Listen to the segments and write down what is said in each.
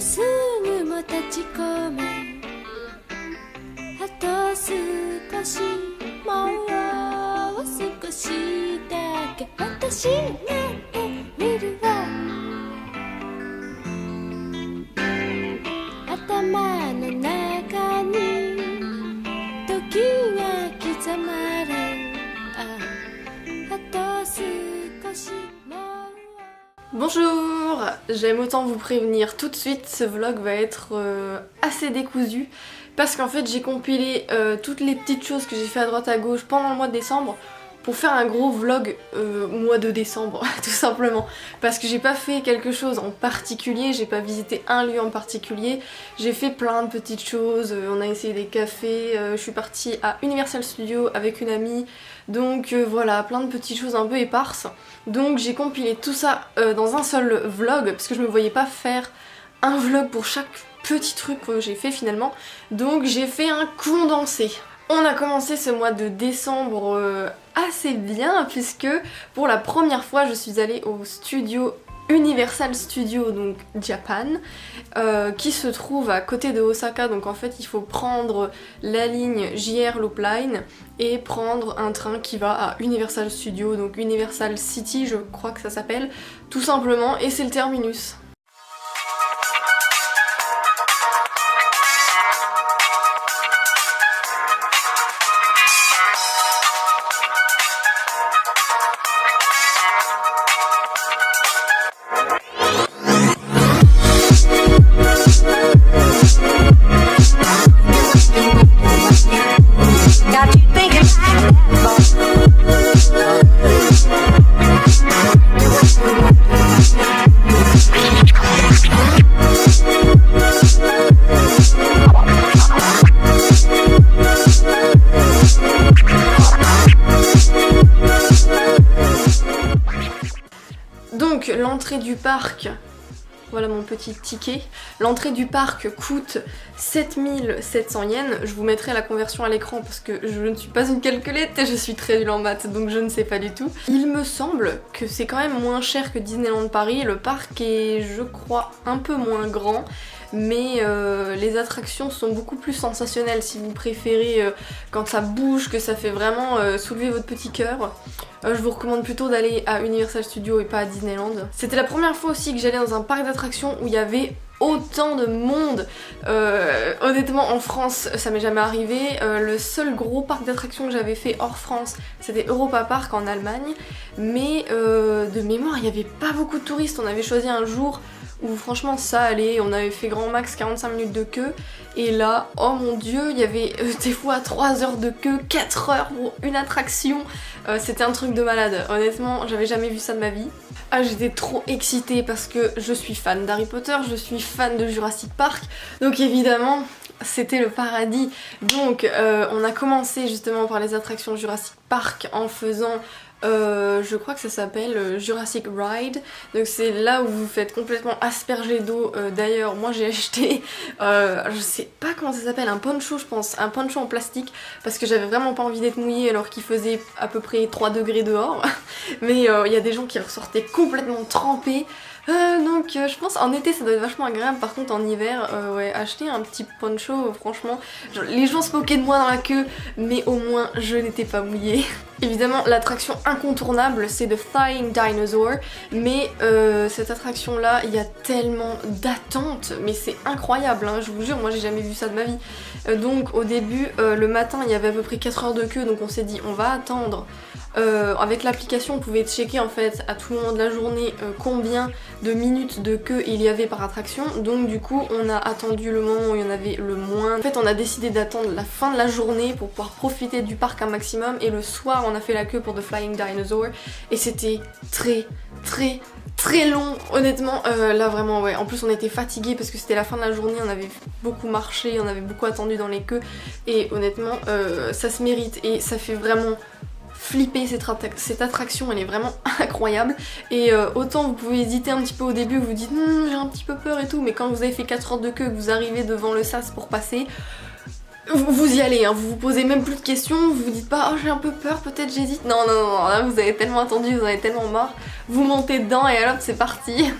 すぐも立ち込めあと少しもう少しだけ私なんて見るわ頭の中に時が刻まれあと少しもBonjour, j'aime autant vous prévenir tout de suite, ce vlog va être assez décousu parce qu'en fait j'ai compilé toutes les petites choses que j'ai fait à droite à gauche pendant le mois de décembre pour faire un gros vlog mois de décembre tout simplement parce que j'ai pas fait quelque chose en particulier, j'ai pas visité un lieu en particulier, j'ai fait plein de petites choses, on a essayé des cafés, je suis partie à Universal Studios avec une amie, donc voilà, plein de petites choses un peu éparses. Donc j'ai compilé tout ça dans un seul vlog parce que je me voyais pas faire un vlog pour chaque petit truc que j'ai fait finalement, donc j'ai fait un condensé. On a commencé ce mois de décembre assez bien puisque pour la première fois je suis allée au studio Universal Studios, donc Japan, qui se trouve à côté de Osaka, donc en fait il faut prendre la ligne JR Loop Line et prendre un train qui va à Universal Studios, donc Universal City je crois que ça s'appelle, tout simplement, et c'est le terminus. Donc l'entrée du parc, voilà mon petit ticket, l'entrée du parc coûte 7700 yens, je vous mettrai la conversion à l'écran parce que je ne suis pas une calculette et je suis très nulle en maths donc je ne sais pas du tout. Il me semble que c'est quand même moins cher que Disneyland Paris, le parc est je crois un peu moins grand, mais les attractions sont beaucoup plus sensationnelles si vous préférez quand ça bouge, que ça fait vraiment soulever votre petit cœur. Je vous recommande plutôt d'aller à Universal Studios et pas à Disneyland. C'était la première fois aussi que j'allais dans un parc d'attractions où il y avait autant de monde. Honnêtement en France ça m'est jamais arrivé. Le seul gros parc d'attractions que j'avais fait hors France c'était Europa Park en Allemagne, mais de mémoire il n'y avait pas beaucoup de touristes. On avait choisi un jour où franchement ça allait, on avait fait grand max 45 minutes de queue et là, oh mon dieu, il y avait des fois 3 heures de queue, 4 heures pour une attraction, c'était un truc de malade, honnêtement j'avais jamais vu ça de ma vie. Ah, j'étais trop excitée parce que je suis fan d'Harry Potter, je suis fan de Jurassic Park, donc évidemment c'était le paradis. Donc on a commencé justement par les attractions Jurassic Park en faisant je crois que ça s'appelle Jurassic Ride, donc c'est là où vous faites complètement asperger d'eau. D'ailleurs moi j'ai acheté je sais pas comment ça s'appelle, un poncho je pense, un poncho en plastique parce que j'avais vraiment pas envie d'être mouillée alors qu'il faisait à peu près 3 degrés dehors mais il y a des gens qui ressortaient complètement trempés. Donc je pense en été ça doit être vachement agréable, par contre en hiver ouais, acheter un petit poncho franchement, genre, les gens se moquaient de moi dans la queue mais au moins je n'étais pas mouillée. Évidemment l'attraction incontournable c'est The Flying Dinosaur, mais cette attraction là il y a tellement d'attentes mais c'est incroyable hein, je vous jure, moi j'ai jamais vu ça de ma vie. Donc au début le matin il y avait à peu près 4 heures de queue, donc on s'est dit on va attendre. Avec l'application on pouvait checker en fait à tout moment de la journée combien de minutes de queue il y avait par attraction, donc du coup on a attendu le moment où il y en avait le moins. En fait on a décidé d'attendre la fin de la journée pour pouvoir profiter du parc un maximum, et le soir on a fait la queue pour The Flying Dinosaur et c'était très long honnêtement. Là vraiment ouais, en plus on était fatigués parce que c'était la fin de la journée, on avait beaucoup marché, on avait beaucoup attendu dans les queues et honnêtement ça se mérite et ça fait vraiment flipper. Cette attraction elle est vraiment incroyable, et autant vous pouvez hésiter un petit peu au début, vous dites j'ai un petit peu peur et tout, mais quand vous avez fait 4 heures de queue, que vous arrivez devant le sas pour passer, vous y allez, hein, vous vous posez même plus de questions, vous vous dites pas oh j'ai un peu peur, peut-être j'hésite, non, là vous avez tellement attendu, vous en avez tellement marre, vous montez dedans et alors c'est parti.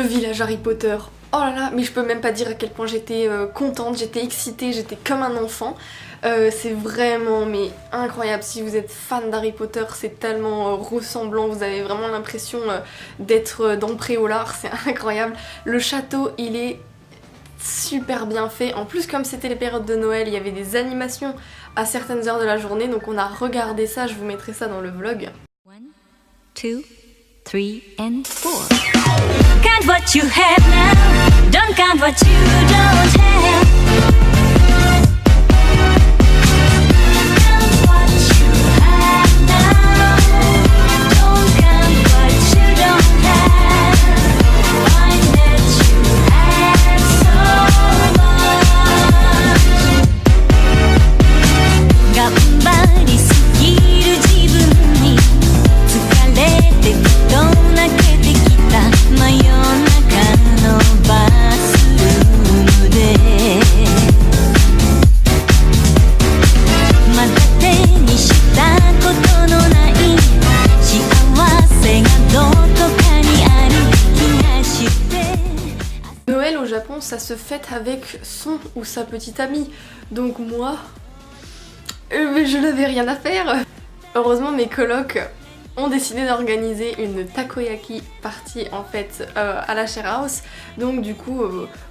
Le village Harry Potter. Oh là là, mais je peux même pas dire à quel point j'étais contente, j'étais excitée, j'étais comme un enfant. C'est vraiment mais incroyable. Si vous êtes fan d'Harry Potter, c'est tellement ressemblant, vous avez vraiment l'impression d'être dans Préolard, c'est incroyable. Le château, il est super bien fait. En plus, comme c'était les périodes de Noël, il y avait des animations à certaines heures de la journée, donc on a regardé ça, je vous mettrai ça dans le vlog. 1, 2, 3 and 4. Count what you have now, don't count what you don't have. Count what you have now, don't count what you don't have. Find that you have so much. 頑張りすぎる自分に疲れてふと泣けてきた真夜中のバスルームでまだ手にしたことのない幸せがどこかにある気がして Noël au Japon, ça se fête avec son ou sa petite amie. Donc moi, je n'avais rien à faire. Heureusement, mes colocs ont décidé d'organiser une takoyaki party en fait à la share house. Donc du coup,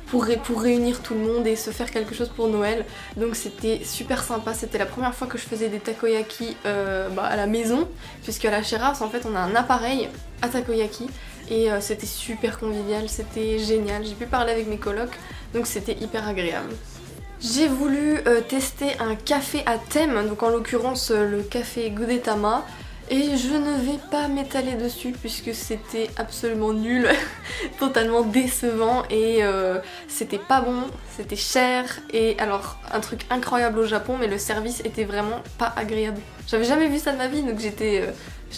pour réunir tout le monde et se faire quelque chose pour Noël. Donc c'était super sympa. C'était la première fois que je faisais des takoyaki à la maison, puisque à la share house en fait on a un appareil à takoyaki. Et c'était super convivial, c'était génial. J'ai pu parler avec mes colocs, donc c'était hyper agréable. J'ai voulu tester un café à thème, donc en l'occurrence le café Gudetama. Et je ne vais pas m'étaler dessus puisque c'était absolument nul, totalement décevant et c'était pas bon, c'était cher. Et alors un truc incroyable au Japon, mais le service était vraiment pas agréable. J'avais jamais vu ça de ma vie, donc j'étais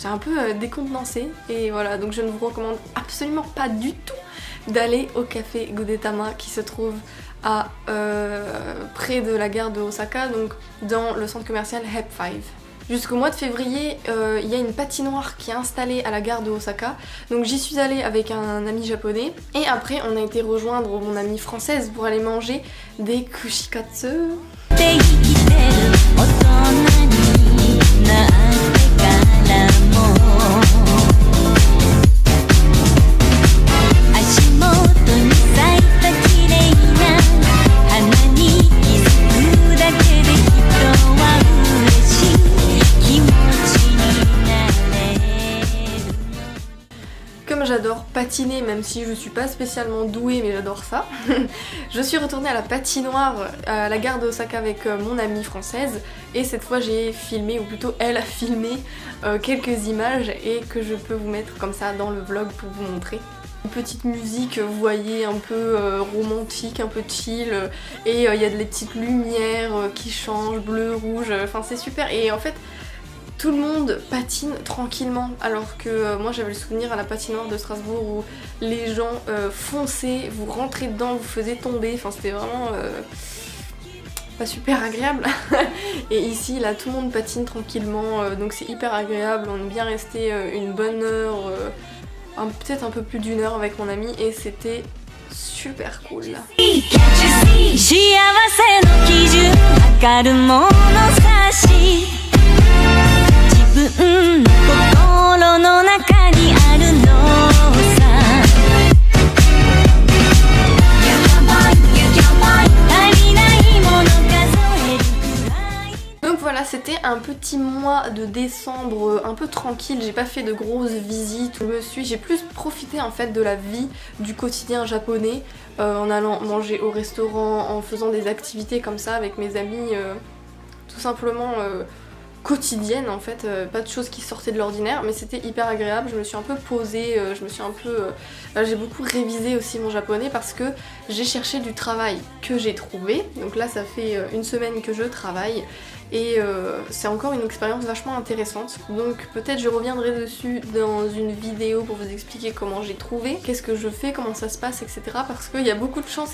un peu décontenancée. Et voilà, donc je ne vous recommande absolument pas du tout d'aller au café Gudetama qui se trouve à près de la gare de Osaka, donc dans le centre commercial Hep 5. Jusqu'au mois de février, il y a une patinoire qui est installée à la gare de Osaka. Donc j'y suis allée avec un ami japonais. Et après, on a été rejoindre mon amie française pour aller manger des kushikatsu. Comme j'adore patiner, même si je suis pas spécialement douée, mais j'adore ça, je suis retournée à la patinoire à la gare d'Osaka avec mon amie française et cette fois j'ai filmé, ou plutôt elle a filmé quelques images et que je peux vous mettre comme ça dans le vlog pour vous montrer. Une petite musique, vous voyez, un peu romantique, un peu chill, et il y a des petites lumières qui changent, bleu, rouge, enfin c'est super. Et en fait tout le monde patine tranquillement, alors que moi j'avais le souvenir à la patinoire de Strasbourg où les gens fonçaient, vous rentrez dedans, vous faisiez tomber, enfin c'était vraiment pas super agréable. Et ici là tout le monde patine tranquillement, donc c'est hyper agréable. On est bien resté une bonne heure, peut-être un peu plus d'une heure avec mon ami, et c'était super cool. Donc voilà, c'était un petit mois de décembre un peu tranquille, j'ai pas fait de grosses visites, j'ai plus profité en fait de la vie du quotidien japonais en allant manger au restaurant, en faisant des activités comme ça avec mes amis, tout simplement quotidienne en fait, pas de choses qui sortaient de l'ordinaire, mais c'était hyper agréable. Je me suis un peu posée, j'ai beaucoup révisé aussi mon japonais parce que j'ai cherché du travail que j'ai trouvé. Donc là ça fait une semaine que je travaille et c'est encore une expérience vachement intéressante. Donc peut-être je reviendrai dessus dans une vidéo pour vous expliquer comment j'ai trouvé, qu'est-ce que je fais, comment ça se passe, etc. Parce qu'il y a beaucoup de choses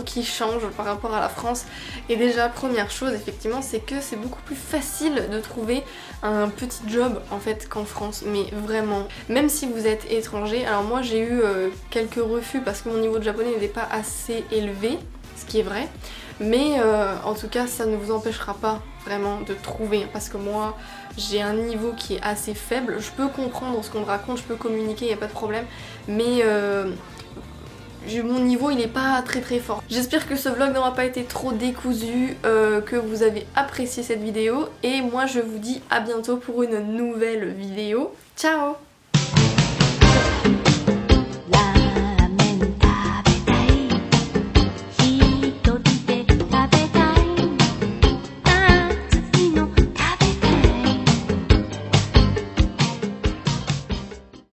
qui changent par rapport à la France. Et déjà, première chose effectivement, c'est que c'est beaucoup plus facile de trouver un petit job en fait qu'en France, mais vraiment. Même si vous êtes étranger, alors moi j'ai eu quelques refus parce que mon niveau de japonais n'était pas assez élevé, ce qui est vrai, mais en tout cas ça ne vous empêchera pas vraiment de trouver, parce que moi j'ai un niveau qui est assez faible, je peux comprendre ce qu'on me raconte, je peux communiquer, il n'y a pas de problème, mais mon niveau il est pas très fort. J'espère que ce vlog n'aura pas été trop décousu, que vous avez apprécié cette vidéo, et moi je vous dis à bientôt pour une nouvelle vidéo. Ciao!